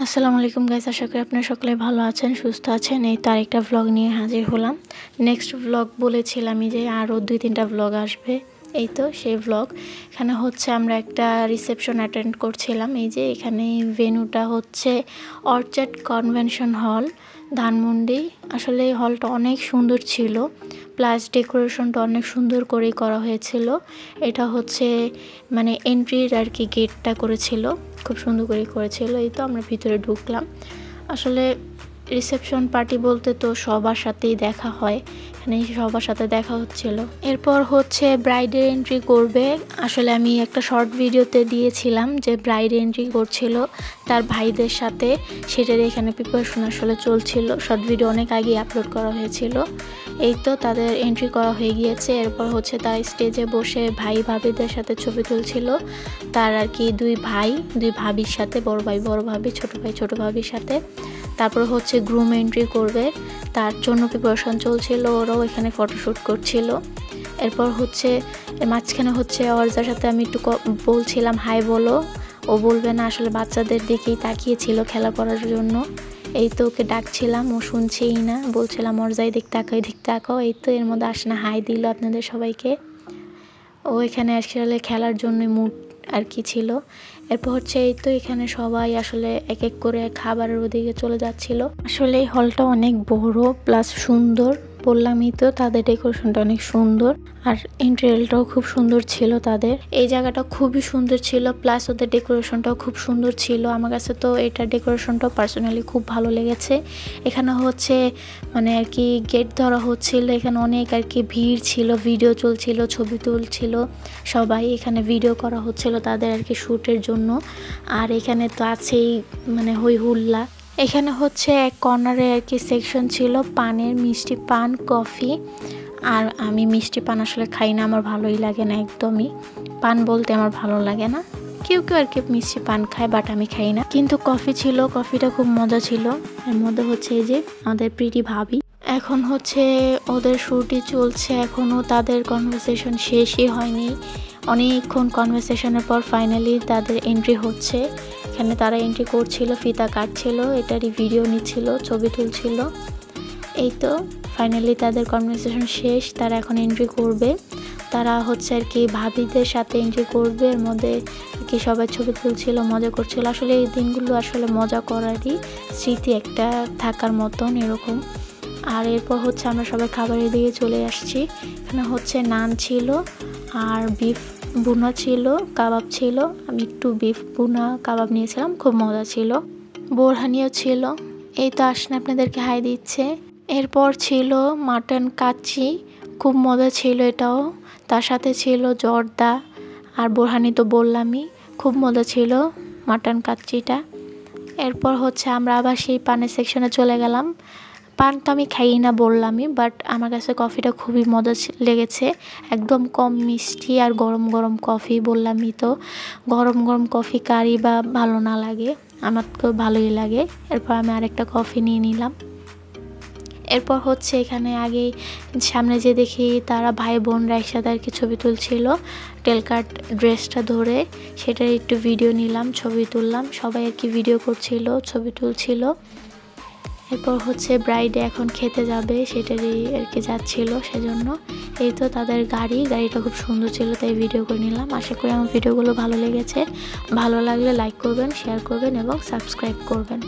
আসসালামু আলাইকুম গাইস, আশা করি আপনারা সকলে ভালো আছেন, সুস্থ আছেন। এই তো আরেকটা ব্লগ নিয়ে হাজির হলাম। নেক্সট ব্লগ বলেছিলামই যে আরও 2-3টা ব্লগ আসবে। এই তো সেই ব্লগ। এখানে হচ্ছে আমরা একটা রিসেপশন অ্যাটেন্ড করছিলাম। এই যে এখানে ভেন্যুটা হচ্ছে অর্চার্ড কনভেনশন হল, ধানমন্ডি। আসলে এই হলটা অনেক সুন্দর ছিল, প্লাস ডেকোরেশনটা অনেক সুন্দর করেই করা হয়েছিল। এটা হচ্ছে মানে এন্ট্রির আর কি গেটটা করেছিল, খুব সুন্দর করে করেছিল। এই তো আমরা ভিতরে ঢুকলাম। আসলে রিসেপশন পার্টি বলতে তো সবার সাথেই দেখা হয়, এখানে সবার সাথে দেখা হচ্ছিল। এরপর হচ্ছে ব্রাইডের এন্ট্রি করবে। আসলে আমি একটা শর্ট ভিডিওতে দিয়েছিলাম যে ব্রাইড এন্ট্রি করছিল তার ভাইদের সাথে, সেটার এখানে প্রিপারেশন আসলে চলছিল। শর্ট ভিডিও অনেক আগে আপলোড করা হয়েছিল। এই তো তাদের এন্ট্রি করা হয়ে গিয়েছে। এরপর হচ্ছে তারা স্টেজে বসে ভাই ভাবিদের সাথে ছবি তুলছিল। তার আর কি দুই ভাবির সাথে, বড় ভাবি, ছোট ভাবির সাথে। তারপর হচ্ছে গ্রুম এন্ট্রি করবে, তার জন্য প্রিপারেশন চলছিল, ওরাও এখানে ফটোশ্যুট করছিল। এরপর হচ্ছে মাঝখানে হচ্ছে অর্জার সাথে আমি একটু বলছিলাম হাই বলো, ও বলবে না, আসলে বাচ্চাদের দিকেই তাকিয়েছিল খেলা করার জন্য। এই তো ওকে ডাকছিলাম, ও শুনছেই না, বলছিলাম অর্জাই দিক তাকাও। এই তো এর মধ্যে আসলে হাই দিল আপনাদের সবাইকে। ও এখানে আসলে খেলার জন্য মুড আর কি ছিল। এরপর হচ্ছে এই তো এখানে সবাই আসলে এক এক করে খাবারের ওদিকে চলে যাচ্ছিল। আসলে এই হলটা অনেক বড় প্লাস সুন্দর, বললামই তো তাদের ডেকোরেশনটা অনেক সুন্দর, আর ইন্টেরিয়রটাও খুব সুন্দর ছিল তাদের। এই জায়গাটা খুবই সুন্দর ছিল, প্লাস ওদের ডেকোরেশনটাও খুব সুন্দর ছিল। আমার কাছে তো এটা ডেকোরেশনটাও পার্সোনালি খুব ভালো লেগেছে। এখানে হচ্ছে মানে আর কি গেট ধরা হচ্ছিল, এখানে অনেক আর কি ভিড় ছিল, ভিডিও চলছিল, ছবি তুলছিল সবাই, এখানে ভিডিও করা হচ্ছিল তাদের আর কি শ্যুটের জন্য। আর এখানে তো আছেই মানে হই হুল্লা। এখানে হচ্ছে এক কর্নারে আর কি সেকশন ছিল পানের, মিষ্টি পান, কফি। আর আমি মিষ্টি পান আসলে খাই না, আমার ভালোই লাগে না একদমই। পান বলতে আমার ভালো লাগে না। কেউ কেউ আর কি মিষ্টি পান খায়, বাট আমি খাই না। কিন্তু কফি ছিল, কফিটা খুব মজা ছিল। এর মধ্যে হচ্ছে এই যে আমাদের প্রিটি ভাবি, এখন হচ্ছে ওদের শ্যুটই চলছে, এখনও তাদের কনভারসেশন শেষই হয়নি। অনেকক্ষণ কনভারসেশনের পর ফাইনালি তাদের এন্ট্রি হচ্ছে। এখানে তারা এন্ট্রি করছিল, ফিতা কাটছিল, এটারই ভিডিও নিচ্ছিল, ছবি তুলছিল। এই তো ফাইনালি তাদের কনভারসেশন শেষ, তারা এখন এন্ট্রি করবে। তারা হচ্ছে আর কি ভাবিদের সাথে এন্ট্রি করবে। এর মধ্যে কি সবাই ছবি তুলছিল, মজা করছিল। আসলে এই দিনগুলো আসলে মজা করারই স্মৃতি একটা থাকার মতন এরকম। আর এরপর হচ্ছে আমরা সবাই খাবারের দিকে চলে আসছি। এখানে হচ্ছে নান ছিল, আর বিফ বুনা ছিল, কাবাব ছিল। আমি একটু বিফ বুনা কাবাব নিয়েছিলাম, খুব মজা ছিল। বোরহানিও ছিল। এই তো আসলে আপনাদেরকে হাই দিচ্ছে। এরপর ছিল মাটন কাচ্চি, খুব মজা ছিল এটাও। তার সাথে ছিল জর্দা, আর বোরহানি তো বললামই, খুব মজা ছিল মাটন কাচ্চিটা। এরপর হচ্ছে আমরা আবার সেই পানের সেকশনে চলে গেলাম। পান তো আমি খাই না বললামই, বাট আমার কাছে কফিটা খুবই মজা লেগেছে, একদম কম মিষ্টি, আর গরম গরম কফি। বললামই তো গরম গরম কফি কারি বা ভালো না লাগে, আমার তো ভালোই লাগে। এরপর আমি আরেকটা কফি নিয়ে নিলাম। এরপর হচ্ছে এখানে আগেই সামনে যে দেখি তারা ভাই বোনরা একসাথে আর কি ছবি তুলছিল, টেলকাট ড্রেসটা ধরে, সেটার একটু ভিডিও নিলাম, ছবি তুললাম। সবাই আর কি ভিডিও করছিল, ছবি তুলছিল। এরপর হচ্ছে ব্রাইডে এখন খেতে যাবে, সেটারই আর কি যাচ্ছিল সেজন্য। এই তো তাদের গাড়িটা খুব সুন্দর ছিল, তাই ভিডিও করে নিলাম। আশা করি আমার ভিডিওগুলো ভালো লেগেছে। ভালো লাগলে লাইক করবেন, শেয়ার করবেন এবং সাবস্ক্রাইব করবেন।